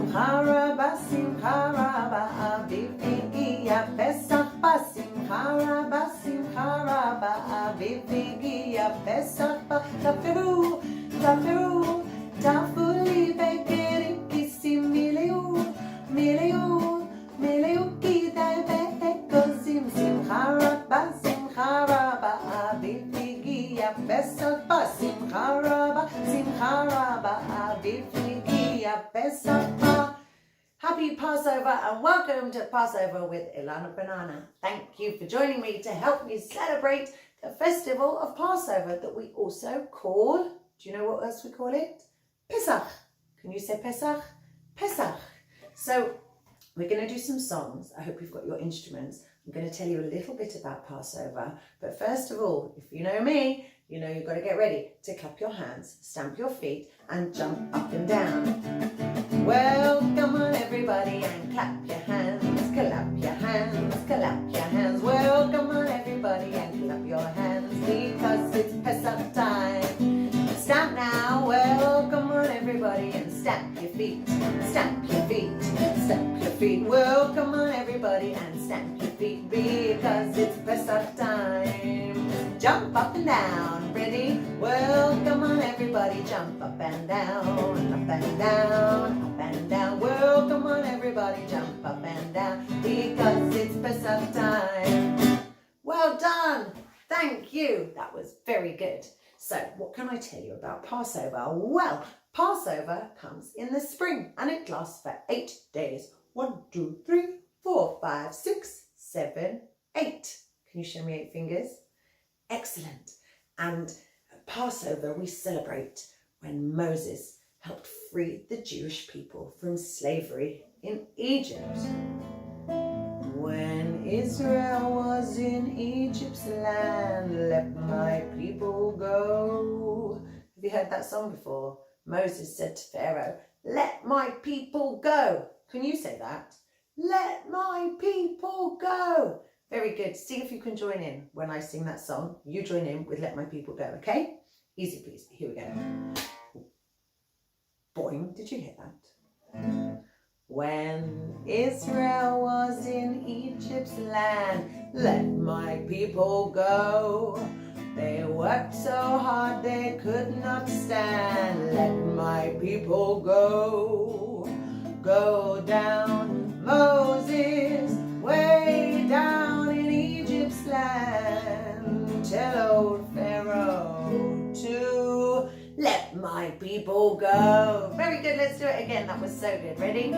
Simcha Rabba, Simcha Rabba, Aviv Higia Pesach Ba, Simcha Rabba, Simcha Rabba, Aviv Higia Pesach Ba, Tafiru, Tafiru, Tafuli Begeri Kisi Mileu, Mileu, Mileu Kidai Bekozim, Simcha Rabba, Simcha Rabba, Aviv Higia Pesach Ba, Simcha Rabba, Simcha Rabba, Aviv Higia Pesach Ba. Happy Passover and welcome to Passover with Ilana Banana. Thank you for joining me to help me celebrate the festival of Passover that we also call, do you know what else we call it? Pesach. Can you say Pesach? Pesach. So we're going to do some songs. I hope you've got your instruments. I'm going to tell you a little bit about Passover. But first of all, if you know me, you know you've got to get ready to clap your hands, stamp your feet and jump up and down. Well, come on everybody and clap your hands, clap your hands, clap your hands. Well, come on everybody and clap your hands because it's Pesach time. Stamp now, well, come on everybody and stamp your feet, stamp your feet, stamp your feet. Well, come on everybody and stamp your feet because it's Pesach time. Jump up and down, ready? Well, come on everybody, jump up and down, up and down, up and down. Well, come on everybody, jump up and down because it's Pesach time. Well done, thank you, that was very good. So what can I tell you about Passover? Well, Passover comes in the spring and it lasts for 8 days. 1, 2, 3, 4, 5, 6, 7, 8. Can you show me 8 fingers? Excellent. And at Passover we celebrate when Moses helped free the Jewish people from slavery in Egypt. When Israel was in Egypt's land, let my people go. Have you heard that song before? Moses said to Pharaoh, let my people go. Can you say that? Let my people go. Very good. See if you can join in when I sing that song. You join in with Let My People Go, okay? Easy please. Here we go. Boing. Did you hear that? When Israel was in Egypt's land, let my people go. They worked so hard they could not stand. Let my people go. Go down, Moses, way down in Egypt's land. Tell old Pharaoh to let my people go. Very good, let's do it again. That was so good. Ready?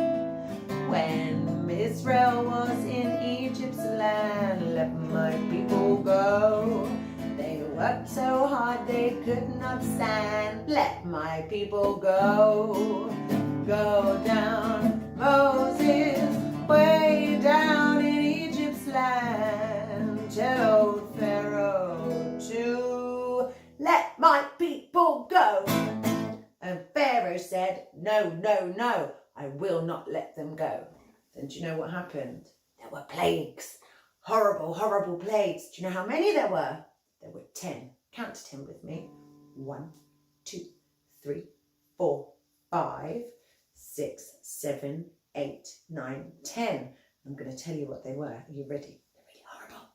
When Israel was in Egypt's land, let my people go. They worked so hard they could not stand. Let my people go. Go down, Moses, way down in Egypt's land. Tell old Pharaoh to let my people go. And Pharaoh said, no, no, no, I will not let them go. Then do you know what happened? There were plagues, horrible, horrible plagues. Do you know how many there were? There were 10. Count to 10 with me. 1, 2, 3, 4, 5, 6, 7, 8, 9, 10. I'm going to tell you what they were. Are you ready? They're really horrible.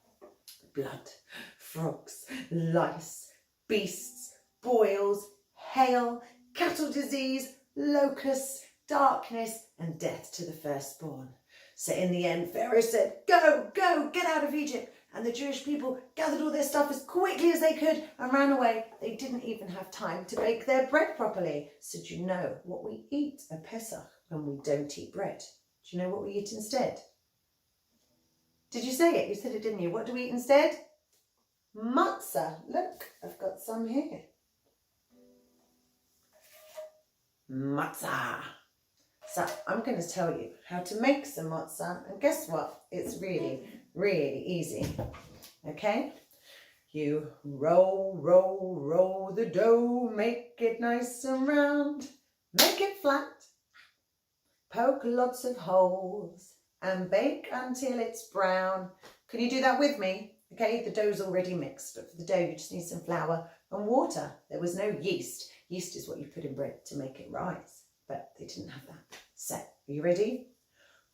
Blood, frogs, lice, beasts, boils, hail, cattle disease, locusts, darkness, and death to the firstborn. So in the end, Pharaoh said, go, go, get out of Egypt. And the Jewish people gathered all their stuff as quickly as they could and ran away. They didn't even have time to bake their bread properly. So do you know what we eat at Pesach when we don't eat bread? Do you know what we eat instead? Did you say it? You said it, didn't you? What do we eat instead? Matzah. Look, I've got some here. Matzah. So I'm going to tell you how to make some matzah. And guess what? It's really, really easy. Okay? You roll, roll, roll the dough. Make it nice and round. Make it flat. Poke lots of holes. And bake until it's brown. Can you do that with me? Okay, the dough's already mixed. But for the dough, you just need some flour and water. There was no yeast. Yeast is what you put in bread to make it rise. but they didn't have that. So, are you ready?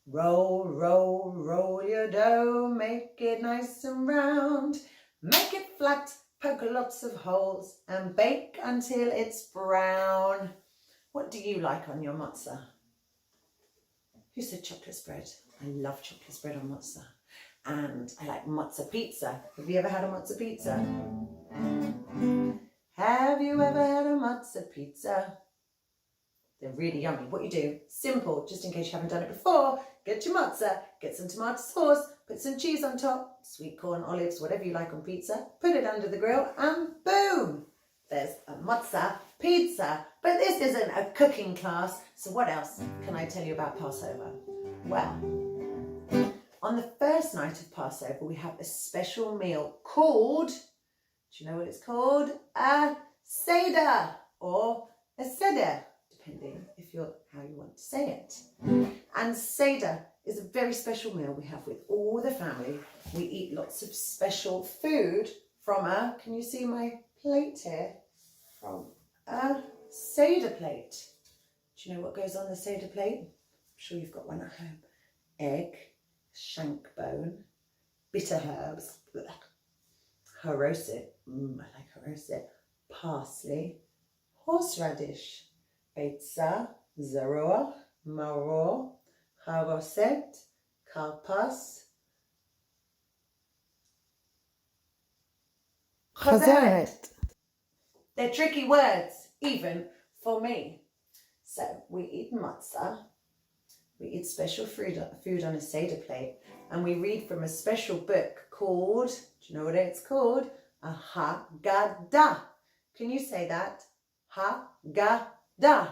Roll, roll, roll your dough, make it nice and round. Make it flat, poke lots of holes, and bake until it's brown. What do you like on your matzah? Who said chocolate spread? I love chocolate spread on matzah. And I like matzah pizza. Have you ever had a matzah pizza? Have you ever had a matzah pizza? They're really yummy. What you do, simple, just in case you haven't done it before, get your matzah, get some tomato sauce, put some cheese on top, sweet corn, olives, whatever you like on pizza, put it under the grill, and boom! There's a matzah pizza. But this isn't a cooking class, so what else can I tell you about Passover? Well, on the first night of Passover, we have a special meal called, do you know what it's called? A Seder, or a Seder, depending if you're how you want to say it. And Seder is a very special meal we have with all the family. We eat lots of special food from a, can you see my plate here? From a Seder plate. Do you know what goes on the Seder plate? I'm sure you've got one at home. Egg, shank bone, bitter herbs, haroset, I like haroset, parsley, horseradish, beitza, zaror, maror, haroset, karpas, chazeret. They're tricky words, even for me. So we eat matzah, we eat special food on a Seder plate, and we read from a special book called, do you know what it's called? A Haggadah. Can you say that? Haggadah.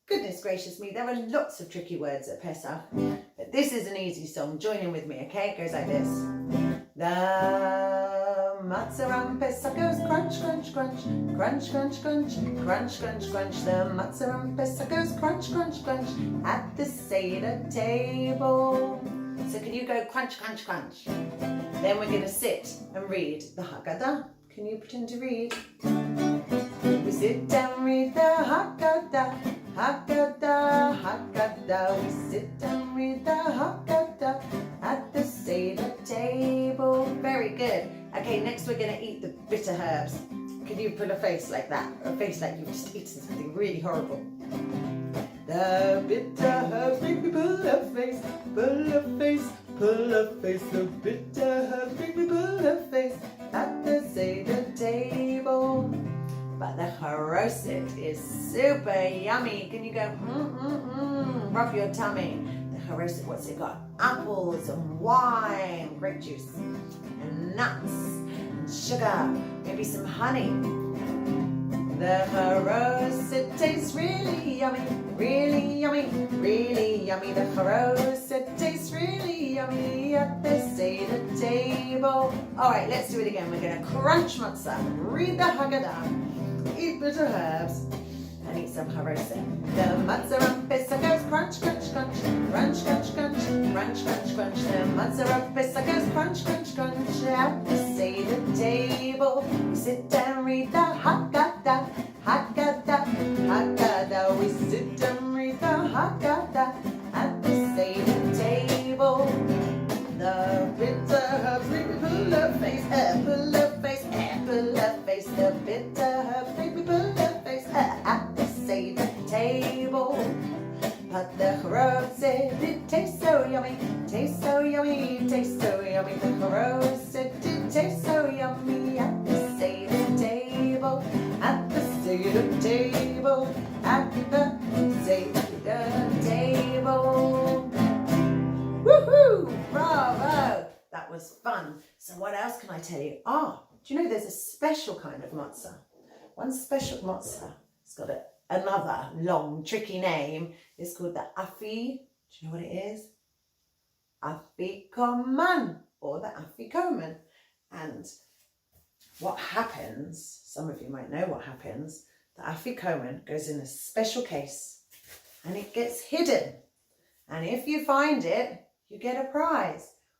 Goodness gracious me, there are lots of tricky words at Pesach, but this is an easy song. Join in with me, okay? It goes like this. The matzah on Pesach goes crunch, crunch, crunch, crunch, crunch, crunch, crunch, crunch, crunch. The matzah on Pesach goes crunch, crunch, crunch at the Seder table. So can you go crunch, crunch, crunch? Then we're going to sit and read the Haggadah. Can you pretend to read? We sit and read the Haggadah, Haggadah, Haggadah. We sit and read the Haggadah at the Seder table. Very good. Okay, next we're going to eat the bitter herbs. Can you put a face like that? A face like you've just eaten something really horrible. The bitter herbs make me pull a face, pull a face, pull a face. The bitter herbs make me pull a face at the Seder table. But the haroset is super yummy. Can you go, rub your tummy? The haroset, what's it got? Apples and wine, grape juice, and nuts, and sugar, maybe some honey. The haroset tastes really yummy, really yummy, really yummy. The haroset tastes really yummy at the Seder table. All right, let's do it again. We're going to crunch matzah, read the Haggadah, eat bitter herbs, and eat some haroset. The matzah on Pesach goes crunch, crunch, crunch, crunch, crunch, crunch, crunch, crunch, crunch. The matzah on Pesach goes crunch, crunch, crunch at the Seder table. We sit and read the Haggadah, Haggadah, Haggadah. We sit and read the Haggadah at the Seder table. The bitter herbs make me pull a face, pull a face, pull a face. The bitter herbs make me pull a face at the Seder table. But the haroset, it tastes so yummy, tastes so yummy, tastes so yummy. The haroset, it tastes so yummy at the Seder table, at the Seder table, at the Seder table. Woohoo! Bravo! That was fun. So what else can I tell you? Do you know there's a special kind of matzah? One special matzah. It's got another long, tricky name. It's called the Afi. Do you know what it is? Afikoman, or the Afikoman. And what happens, some of you might know what happens, the Afikoman goes in a special case and it gets hidden. And if you find it, you get a prize.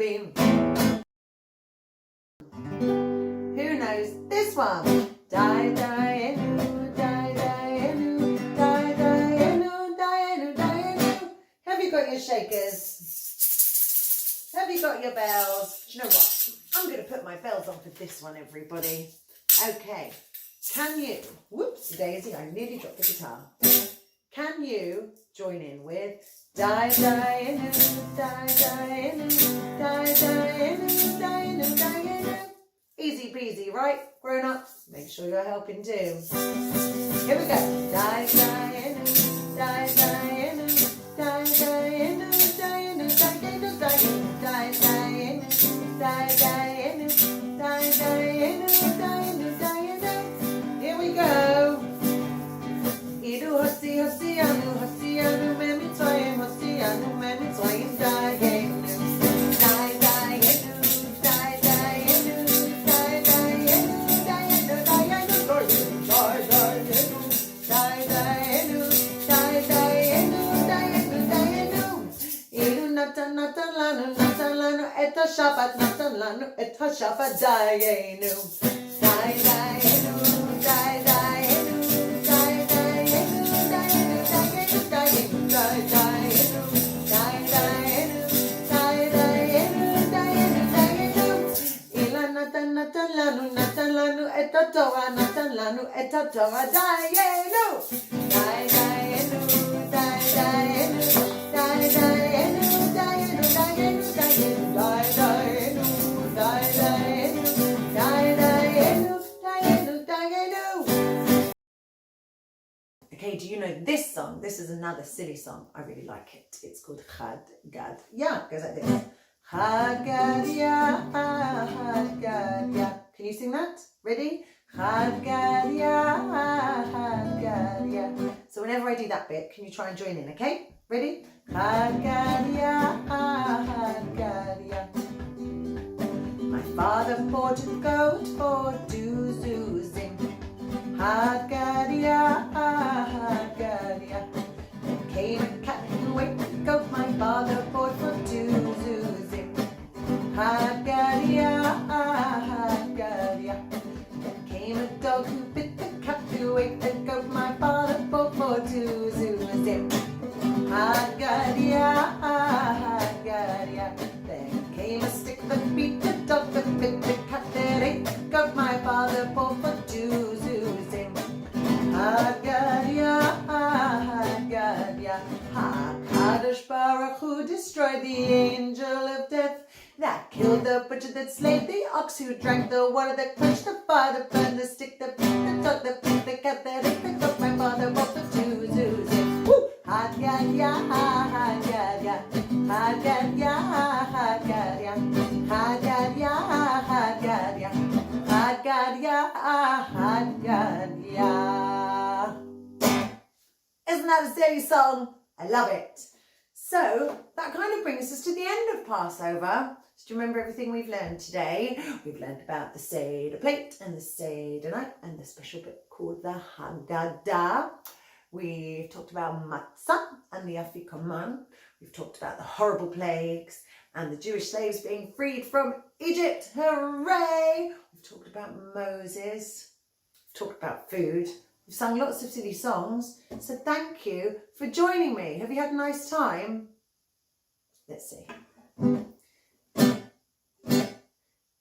beam. Who knows this one? Die, die, enu, die, die, enu, die, die, enu, die, enu, die, enu. Have you got your shakers? Have you got your bells? Do you know what? I'm going to put my bells on for this one, everybody. Okay. Can you, whoops, Daisy, I nearly dropped the guitar. Can you join in with die, die, enu, die, die, enu, die, die, enu, die, enu, die, enu. Easy peasy, right? Grown ups, make sure you're helping too. Here we go. Die, die, enu, die, die, enu, die, die, enu, die, enu, die, enu, die, enu, die, die, enu, die, die, enu, die, die, enu, die, enu, die, enu. Here we go. Idu hosi hosi anu memi toyim hosi anu memi toyim die, enu, die, die, enu, die, die, enu, die, die, enu, die, enu, die, enu, die, die, enu, die, die, enu, die, die, enu, die, enu, die, enu. Idu natan lanu eta shabat natan lanu eta shabat die, enu, die, die, enu, die, die, enu, die, die, enu, die, enu, die, enu, die, enu, die, die, enu, die, die, enu, die, die, enu, die, enu, die, enu. Ila natan lanu eta Torah die, enu, die, die, enu, die, die, enu, die, die, enu, die, enu, die, enu, die, enu, die, die, enu, die, die, enu, die, die, enu, die, enu, die, enu. Okay, do you know this song? This is another silly song. I really like it. It's called Chad Gad Ya. It goes like this. Chad Gad Ya, Chad Gad Ya. Can you sing that? Ready? Chad Gad Ya, Chad Gad Ya. So whenever I do that bit, can you try and join in, okay? Ready? Chad Gad Ya, Chad Gad Ya. My father bought a goat for two zuzim. Chad Gad Ya, Chad Gad Ya. Then came a cat and wait the goat my father bought for two zuzim. Chad Gad Ya, Chad Gad Ya. Then came a dog who bit the cat who ate the goat my father bought for two zuzim. Chad Gad Ya, Chad Gad Ya. Then came a stick that beat the dog that bit the cat that ate the goat my father bought for two zuzim. Chad Gad Ya, Chad Gad Ya. HaKadosh Baruch Hu destroyed the angel of death that killed the butcher that slayed the ox who drank the water that quenched the fire that burned the stick that beat the dog that beat the cat that ate the goat my father bought for two zuzim. Chad Gad Ya, Chad Gad Ya. Chad Gad Ya, Chad Gad Ya. Chad Gad Ya, Chad Gad Ya. Chad Gad Ya, Chad Gad Ya. Isn't that a silly song? I love it. So that kind of brings us to the end of Passover. Do you remember everything we've learned today? We've learned about the Seder plate and the Seder night and the special bit called the Haggadah. We've talked about matzah and the afikoman. We've talked about the horrible plagues and the Jewish slaves being freed from Egypt. Hooray! We've talked about Moses. We've talked about food. We've sung lots of silly songs. So thank you for joining me. Have you had a nice time? Let's see.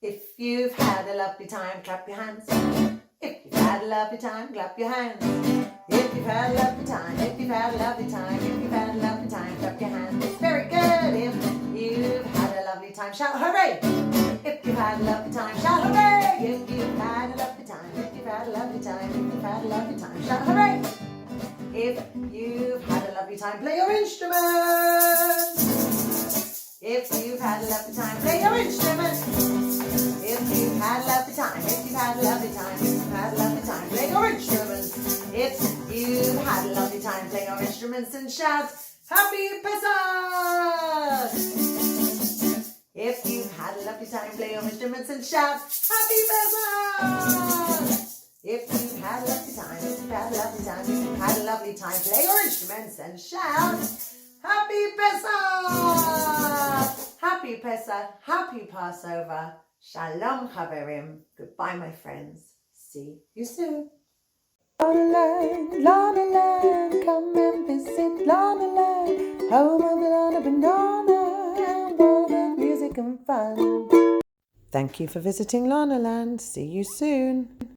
If you've had a lovely time, clap your hands. If you've had a lovely time, clap your hands. If you've had a lovely time, if you've had a lovely time, if you've had a lovely time, clap your hands. Very good. If you've had a lovely time, shout hooray. If you've had a lovely time, shout hooray. If you've had a lovely time, if you've had a lovely time, if you've had a lovely time, shout hooray. If you've had a lovely time, play your instrument. If you've had a lovely time, play your instrument. If you've had a lovely time, if you've had a lovely time, if you've had a lovely time, play your instruments. If you've had a lovely time, play your instruments and shout, Happy Pesach! If you've had a lovely time, play your instruments and shout, Happy Pesach! If you've had a lovely time, if you've had a lovely time, if you've had a lovely time, play your instruments and shout, Happy Pesach! Happy Happy Pesach, happy Passover. Shalom Chaverim. Goodbye, my friends. See you soon. Lana Land, come and visit Lana Land, home of Ilana Banana and world of music and fun. Thank you for visiting Lana Land. See you soon.